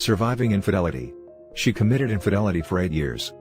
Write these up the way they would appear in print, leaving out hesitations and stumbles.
Surviving infidelity. She committed infidelity for 8 years.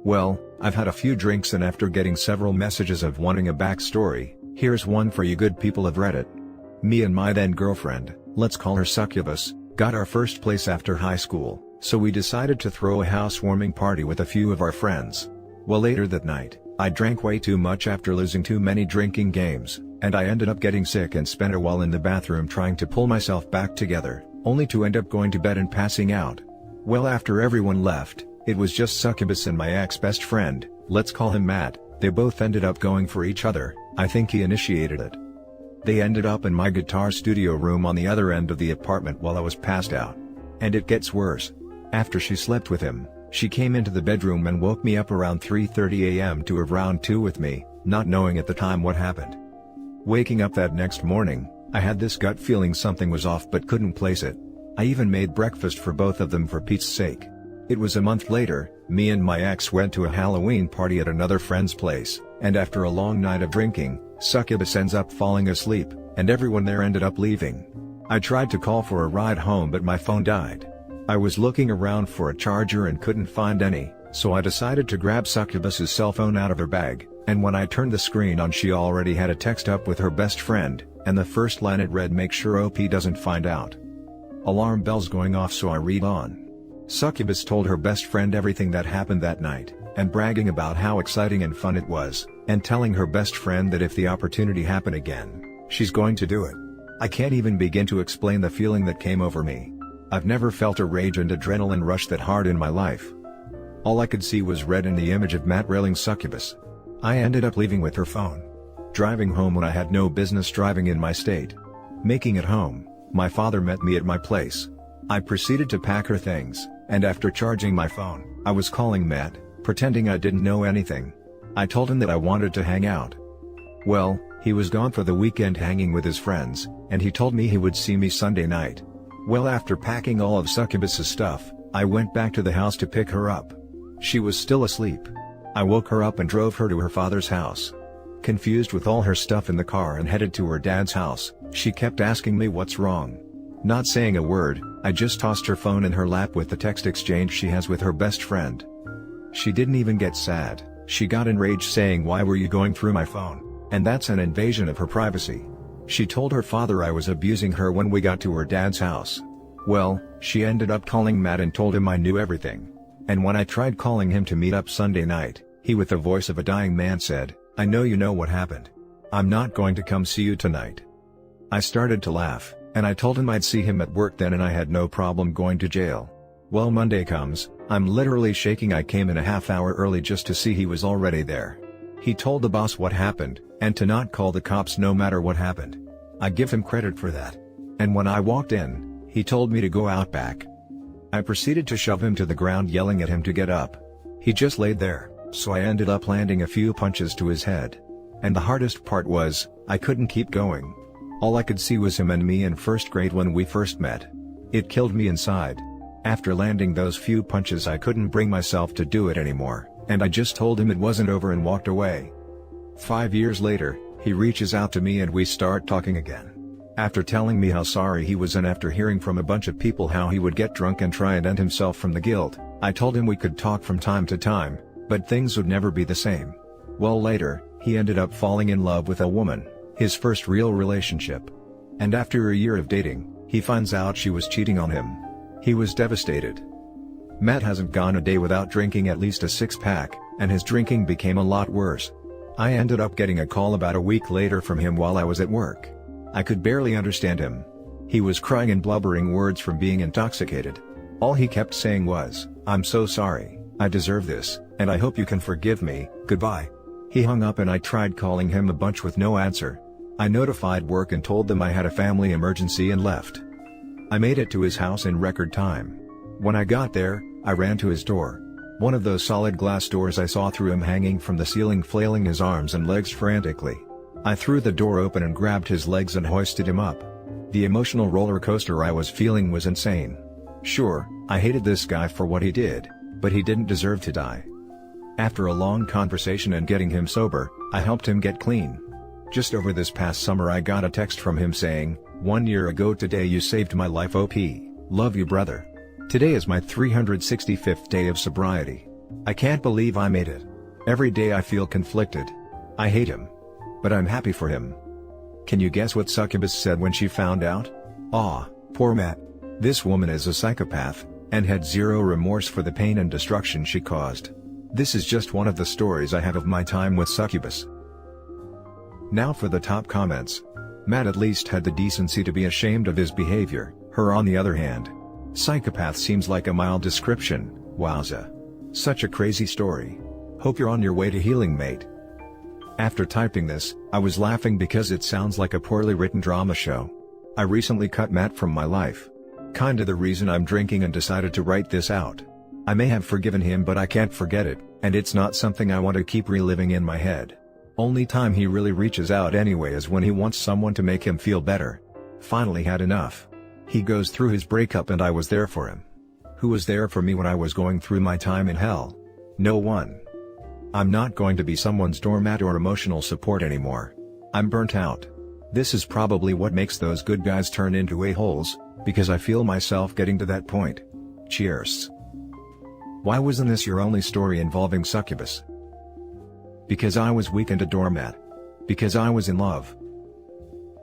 Well, I've had a few drinks and after getting several messages of wanting a backstory, here's one for you good people of Reddit. Me and my then girlfriend, let's call her Succubus, got our first place after high school, so we decided to throw a housewarming party with a few of our friends. Well, later that night, I drank way too much after losing too many drinking games, and I ended up getting sick and spent a while in the bathroom trying to pull myself back together, only to end up going to bed and passing out. Well, after everyone left, it was just Succubus and my ex-best friend, let's call him Matt. They both ended up going for each other. I think he initiated it. They ended up in my guitar studio room on the other end of the apartment while I was passed out. And it gets worse. After she slept with him, she came into the bedroom and woke me up around 3:30 a.m. to have round 2 with me, not knowing at the time what happened. Waking up that next morning, I had this gut feeling something was off but couldn't place it. I even made breakfast for both of them for Pete's sake. It was a month later, me and my ex went to a Halloween party at another friend's place, and after a long night of drinking, Succubus ends up falling asleep, and everyone there ended up leaving. I tried to call for a ride home but my phone died. I was looking around for a charger and couldn't find any, so I decided to grab Succubus's cell phone out of her bag, and when I turned the screen on she already had a text up with her best friend, and the first line it read, "Make sure OP doesn't find out." Alarm bells going off, so I read on. Succubus told her best friend everything that happened that night, and bragging about how exciting and fun it was, and telling her best friend that if the opportunity happened again, she's going to do it. I can't even begin to explain the feeling that came over me. I've never felt a rage and adrenaline rush that hard in my life. All I could see was red in the image of Matt railing Succubus. I ended up leaving with her phone. Driving home when I had no business driving in my state. Making it home, my father met me at my place. I proceeded to pack her things, and after charging my phone, I was calling Matt, pretending I didn't know anything. I told him that I wanted to hang out. Well, he was gone for the weekend hanging with his friends, and he told me he would see me Sunday night. Well, after packing all of Succubus's stuff, I went back to the house to pick her up. She was still asleep. I woke her up and drove her to her father's house. Confused with all her stuff in the car and headed to her dad's house, she kept asking me what's wrong. Not saying a word, I just tossed her phone in her lap with the text exchange she has with her best friend. She didn't even get sad, she got enraged saying, "Why were you going through my phone?" And that's an invasion of her privacy. She told her father I was abusing her when we got to her dad's house. Well, she ended up calling Matt and told him I knew everything. And when I tried calling him to meet up Sunday night, he with the voice of a dying man said, "I know you know what happened. I'm not going to come see you tonight." I started to laugh, and I told him I'd see him at work then and I had no problem going to jail. Well, Monday comes, I'm literally shaking. I came in a half hour early just to see he was already there. He told the boss what happened, and to not call the cops no matter what happened. I give him credit for that. And when I walked in, he told me to go out back. I proceeded to shove him to the ground, yelling at him to get up. He just laid there, so I ended up landing a few punches to his head. And the hardest part was, I couldn't keep going. All I could see was him and me in first grade when we first met. It killed me inside. After landing those few punches I couldn't bring myself to do it anymore, and I just told him it wasn't over and walked away. 5 years later, he reaches out to me and we start talking again. After telling me how sorry he was and after hearing from a bunch of people how he would get drunk and try and end himself from the guilt, I told him we could talk from time to time, but things would never be the same. Well, later, he ended up falling in love with a woman, his first real relationship. And after a year of dating, he finds out she was cheating on him. He was devastated. Matt hasn't gone a day without drinking at least a 6-pack, and his drinking became a lot worse. I ended up getting a call about a week later from him while I was at work. I could barely understand him. He was crying and blubbering words from being intoxicated. All he kept saying was, "I'm so sorry, I deserve this, and I hope you can forgive me, goodbye." He hung up and I tried calling him a bunch with no answer. I notified work and told them I had a family emergency and left. I made it to his house in record time. When I got there, I ran to his door. One of those solid glass doors I saw through him hanging from the ceiling, flailing his arms and legs frantically. I threw the door open and grabbed his legs and hoisted him up. The emotional roller coaster I was feeling was insane. Sure, I hated this guy for what he did, but he didn't deserve to die. After a long conversation and getting him sober, I helped him get clean. Just over this past summer I got a text from him saying, "1 year ago today you saved my life OP, love you brother." Today is my 365th day of sobriety. I can't believe I made it. Every day I feel conflicted. I hate him. But I'm happy for him. Can you guess what Succubus said when she found out? "Aw, poor Matt. This woman is a psychopath, and had zero remorse for the pain and destruction she caused." This is just one of the stories I have of my time with Succubus. Now for the top comments. Matt at least had the decency to be ashamed of his behavior, her on the other hand. Psychopath seems like a mild description, wowza. Such a crazy story. Hope you're on your way to healing, mate. After typing this, I was laughing because it sounds like a poorly written drama show. I recently cut Matt from my life. Kinda the reason I'm drinking and decided to write this out. I may have forgiven him, but I can't forget it, and it's not something I want to keep reliving in my head. Only time he really reaches out anyway is when he wants someone to make him feel better. Finally had enough. He goes through his breakup and I was there for him. Who was there for me when I was going through my time in hell? No one. I'm not going to be someone's doormat or emotional support anymore. I'm burnt out. This is probably what makes those good guys turn into a-holes, because I feel myself getting to that point. Cheers. Why wasn't this your only story involving Succubus? Because I was weak and a doormat. Because I was in love.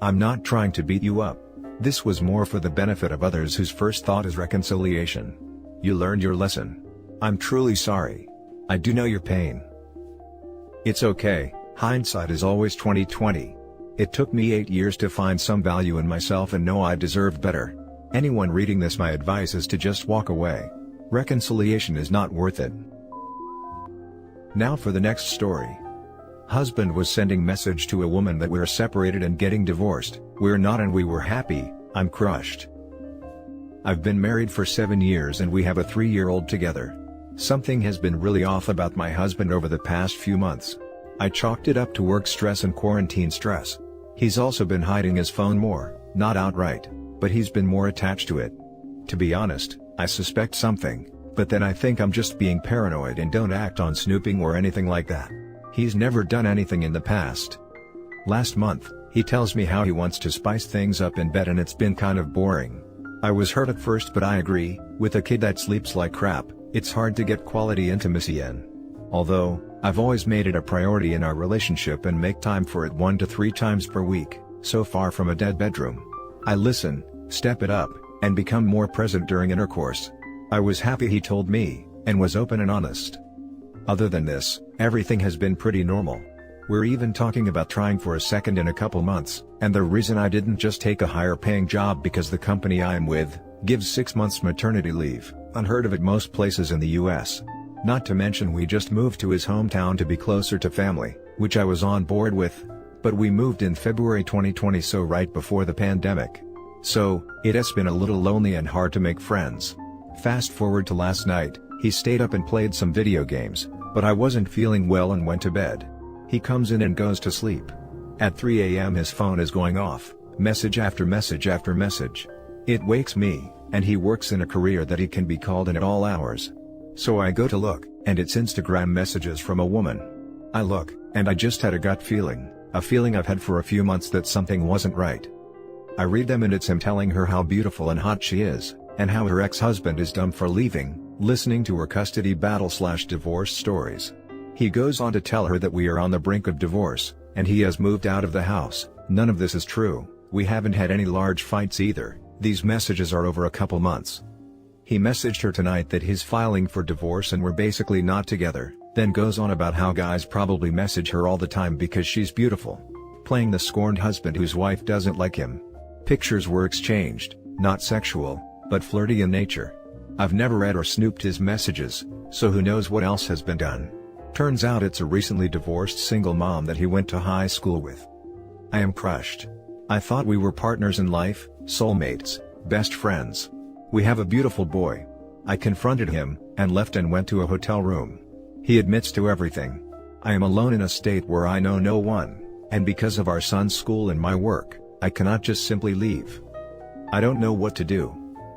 I'm not trying to beat you up. This was more for the benefit of others whose first thought is reconciliation. You learned your lesson. I'm truly sorry. I do know your pain. It's okay, hindsight is always 20/20. It took me 8 years to find some value in myself and know I deserved better. Anyone reading this, my advice is to just walk away. Reconciliation is not worth it. Now for the next story. Husband was sending message to a woman that we're separated and getting divorced. We're not and we were happy. I'm crushed. I've been married for 7 years and we have a 3-year-old together. Something has been really off about my husband over the past few months. I chalked it up to work stress and quarantine stress. He's also been hiding his phone more, not outright, but he's been more attached to it. To be honest, I suspect something, but then I think I'm just being paranoid and don't act on snooping or anything like that. He's never done anything in the past. Last month, he tells me how he wants to spice things up in bed and it's been kind of boring. I was hurt at first, but I agree, with a kid that sleeps like crap, it's hard to get quality intimacy in. Although, I've always made it a priority in our relationship and make time for it 1 to 3 times per week, so far from a dead bedroom. I listen, step it up, and become more present during intercourse. I was happy he told me, and was open and honest. Other than this, everything has been pretty normal. We're even talking about trying for a second in a couple months, and the reason I didn't just take a higher paying job because the company I'm with gives 6 months maternity leave, unheard of at most places in the US. Not to mention we just moved to his hometown to be closer to family, which I was on board with, but we moved in February 2020, so right before the pandemic. So, it has been a little lonely and hard to make friends. Fast forward to last night, he stayed up and played some video games, but I wasn't feeling well and went to bed. He comes in and goes to sleep. At 3 a.m. his phone is going off, message after message after message. It wakes me, and he works in a career that he can be called in at all hours. So I go to look, and it's Instagram messages from a woman. I look, and I just had a gut feeling, a feeling I've had for a few months that something wasn't right. I read them and it's him telling her how beautiful and hot she is, and how her ex-husband is dumb for leaving, listening to her custody battle/divorce stories. He goes on to tell her that we are on the brink of divorce, and he has moved out of the house. None of this is true, we haven't had any large fights either, these messages are over a couple months. He messaged her tonight that he's filing for divorce and we're basically not together, then goes on about how guys probably message her all the time because she's beautiful. Playing the scorned husband whose wife doesn't like him. Pictures were exchanged, not sexual, but flirty in nature. I've never read or snooped his messages, so who knows what else has been done. Turns out it's a recently divorced single mom that he went to high school with. I am crushed. I thought we were partners in life, soulmates, best friends. We have a beautiful boy. I confronted him, and left and went to a hotel room. He admits to everything. I am alone in a state where I know no one, and because of our son's school and my work, I cannot just simply leave. I don't know what to do.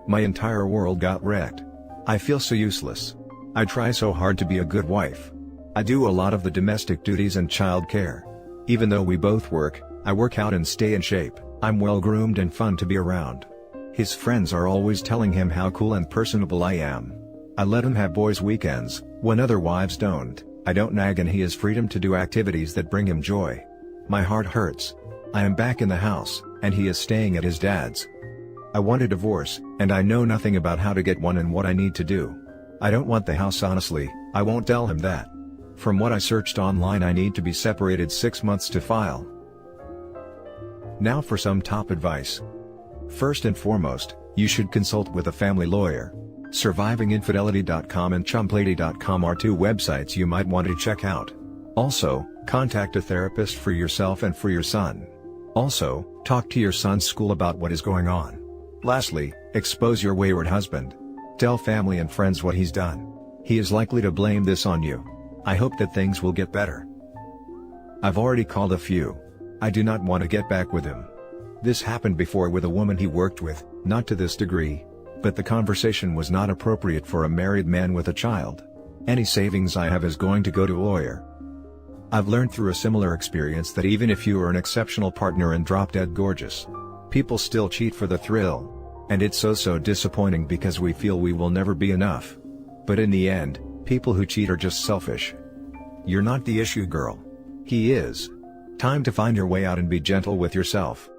My entire world got wrecked. I feel so useless. I try so hard to be a good wife. I do a lot of the domestic duties and child care. Even though we both work, I work out and stay in shape, I'm well groomed and fun to be around. His friends are always telling him how cool and personable I am. I let him have boys' weekends, when other wives don't. I don't nag and he has freedom to do activities that bring him joy. My heart hurts. I am back in the house, and he is staying at his dad's. I want a divorce, and I know nothing about how to get one and what I need to do. I don't want the house honestly, I won't tell him that. From what I searched online, I need to be separated 6 months to file. Now for some top advice. First and foremost, you should consult with a family lawyer. SurvivingInfidelity.com and ChumpLady.com are two websites you might want to check out. Also, contact a therapist for yourself and for your son. Also, talk to your son's school about what is going on. Lastly, expose your wayward husband. Tell family and friends what he's done. He is likely to blame this on you. I hope that things will get better. I've already called a few. I do not want to get back with him. This happened before with a woman he worked with, not to this degree. But the conversation was not appropriate for a married man with a child. Any savings I have is going to go to a lawyer. I've learned through a similar experience that even if you are an exceptional partner and drop-dead gorgeous, people still cheat for the thrill. And it's so disappointing because we feel we will never be enough. But in the end, people who cheat are just selfish. You're not the issue, girl. He is. Time to find your way out and be gentle with yourself.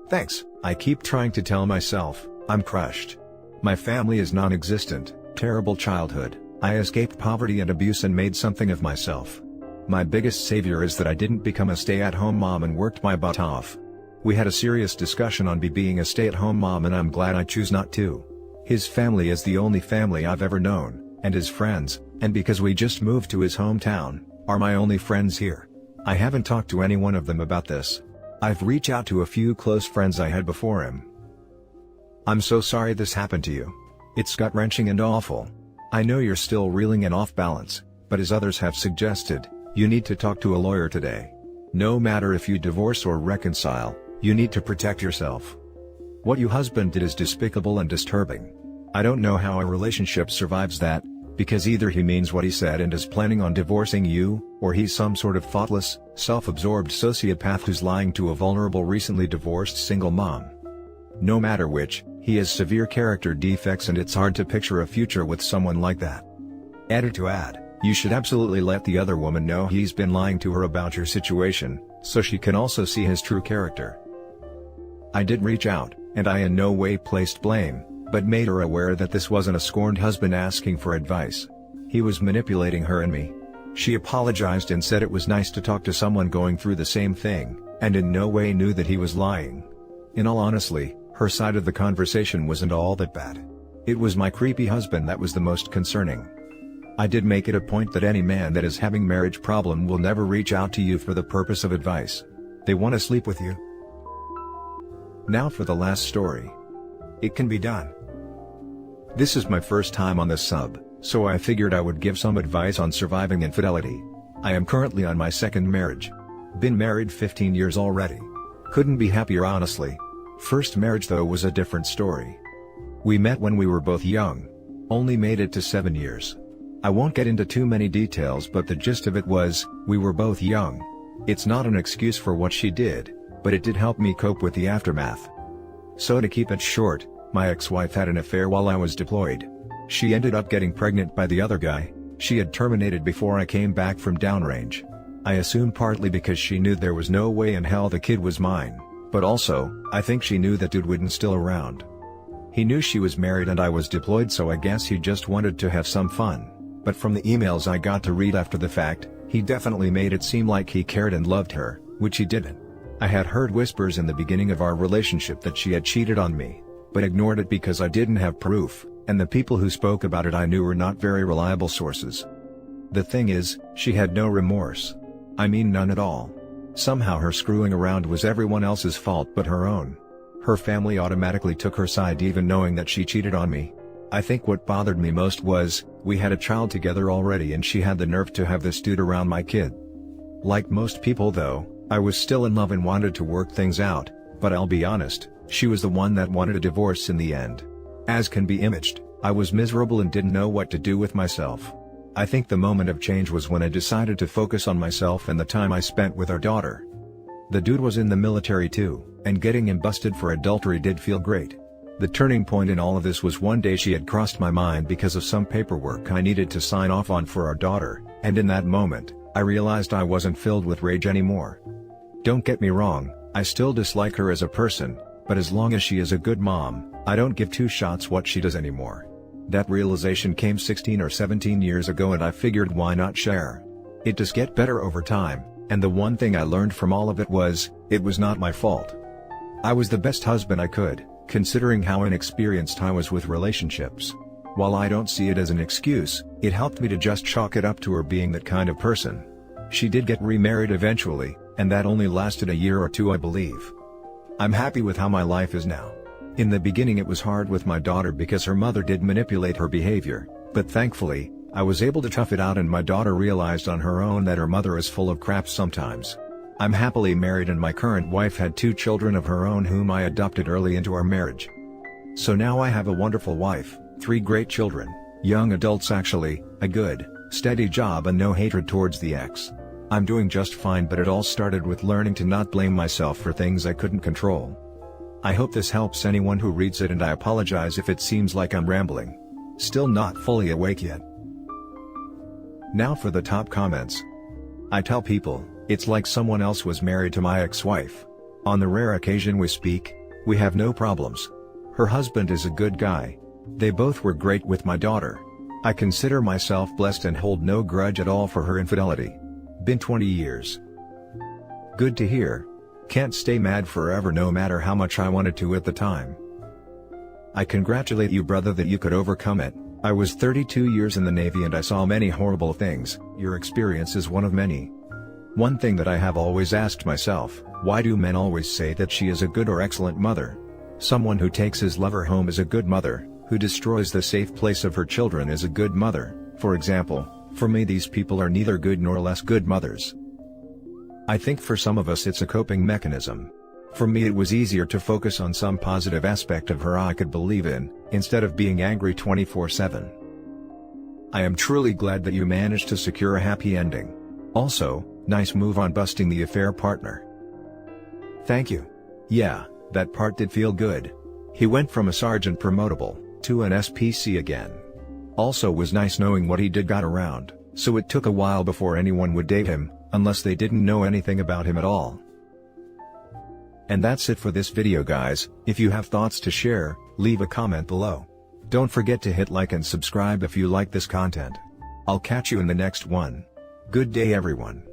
Thanks. I keep trying to tell myself, I'm crushed. My family is non-existent, terrible childhood, I escaped poverty and abuse and made something of myself. My biggest savior is that I didn't become a stay-at-home mom and worked my butt off. We had a serious discussion on me being a stay-at-home mom and I'm glad I choose not to. His family is the only family I've ever known, and his friends, and because we just moved to his hometown, are my only friends here. I haven't talked to any one of them about this. I've reached out to a few close friends I had before him. I'm so sorry this happened to you. It's gut-wrenching and awful. I know you're still reeling and off balance, but as others have suggested, you need to talk to a lawyer today. No matter if you divorce or reconcile, you need to protect yourself. What your husband did is despicable and disturbing. I don't know how a relationship survives that, because either he means what he said and is planning on divorcing you, or he's some sort of thoughtless, self-absorbed sociopath who's lying to a vulnerable recently divorced single mom. No matter which, he has severe character defects and it's hard to picture a future with someone like that. Added to add, you should absolutely let the other woman know he's been lying to her about your situation, so she can also see his true character. I did reach out, and I in no way placed blame, but made her aware that this wasn't a scorned husband asking for advice. He was manipulating her and me. She apologized and said it was nice to talk to someone going through the same thing, and in no way knew that he was lying. In all honesty, her side of the conversation wasn't all that bad. It was my creepy husband that was the most concerning. I did make it a point that any man that is having marriage problem will never reach out to you for the purpose of advice. They want to sleep with you. Now for the last story. It can be done. This is my first time on this sub, so I figured I would give some advice on surviving infidelity. I am currently on my second marriage. Been married 15 years already. Couldn't be happier honestly. First marriage though was a different story. We met when we were both young. Only made it to 7 years. I won't get into too many details, but the gist of it was, we were both young. It's not an excuse for what she did, but it did help me cope with the aftermath. So to keep it short, my ex-wife had an affair while I was deployed. She ended up getting pregnant by the other guy. She had terminated before I came back from downrange. I assume partly because she knew there was no way in hell the kid was mine, but also, I think she knew that dude wasn't still around. He knew she was married and I was deployed, so I guess he just wanted to have some fun. But from the emails I got to read after the fact, he definitely made it seem like he cared and loved her, which he didn't. I had heard whispers in the beginning of our relationship that she had cheated on me, but ignored it because I didn't have proof, and the people who spoke about it I knew were not very reliable sources. The thing is, she had no remorse. I mean none at all. Somehow her screwing around was everyone else's fault but her own. Her family automatically took her side even knowing that she cheated on me. I think what bothered me most was, we had a child together already and she had the nerve to have this dude around my kid. Like most people though, I was still in love and wanted to work things out, but I'll be honest, she was the one that wanted a divorce in the end. As can be imaged, I was miserable and didn't know what to do with myself. I think the moment of change was when I decided to focus on myself and the time I spent with our daughter. The dude was in the military too, and getting him busted for adultery did feel great. The turning point in all of this was one day she had crossed my mind because of some paperwork I needed to sign off on for our daughter, and in that moment, I realized I wasn't filled with rage anymore. Don't get me wrong, I still dislike her as a person, but as long as she is a good mom, I don't give two shots what she does anymore. That realization came 16 or 17 years ago and I figured why not share. It does get better over time, and the one thing I learned from all of it was not my fault. I was the best husband I could, considering how inexperienced I was with relationships. While I don't see it as an excuse, it helped me to just chalk it up to her being that kind of person. She did get remarried eventually, and that only lasted a year or two I believe. I'm happy with how my life is now. In the beginning it was hard with my daughter because her mother did manipulate her behavior, but thankfully, I was able to tough it out and my daughter realized on her own that her mother is full of crap sometimes. I'm happily married and my current wife had 2 children of her own whom I adopted early into our marriage. So now I have a wonderful wife, 3 great children, young adults actually, a good, steady job and no hatred towards the ex. I'm doing just fine, but it all started with learning to not blame myself for things I couldn't control. I hope this helps anyone who reads it and I apologize if it seems like I'm rambling. Still not fully awake yet. Now for the top comments. I tell people, it's like someone else was married to my ex-wife. On the rare occasion we speak, we have no problems. Her husband is a good guy. They both were great with my daughter. I consider myself blessed and hold no grudge at all for her infidelity. Been 20 years. Good to hear. Can't stay mad forever no matter how much I wanted to at the time. I congratulate you brother that you could overcome it. I was 32 years in the Navy and I saw many horrible things. Your experience is one of many. One thing that I have always asked myself, why do men always say that she is a good or excellent mother? Someone who takes his lover home is a good mother, who destroys the safe place of her children is a good mother. For example, for me these people are neither good nor less good mothers. I think for some of us it's a coping mechanism. For me it was easier to focus on some positive aspect of her I could believe in, instead of being angry 24/7. I am truly glad that you managed to secure a happy ending. Also, nice move on busting the affair partner. Thank you. Yeah, that part did feel good. He went from a sergeant promotable, to an SPC again. Also was nice knowing what he did got around, so it took a while before anyone would date him, unless they didn't know anything about him at all. And that's it for this video guys. If you have thoughts to share, leave a comment below. Don't forget to hit like and subscribe if you like this content. I'll catch you in the next one. Good day everyone.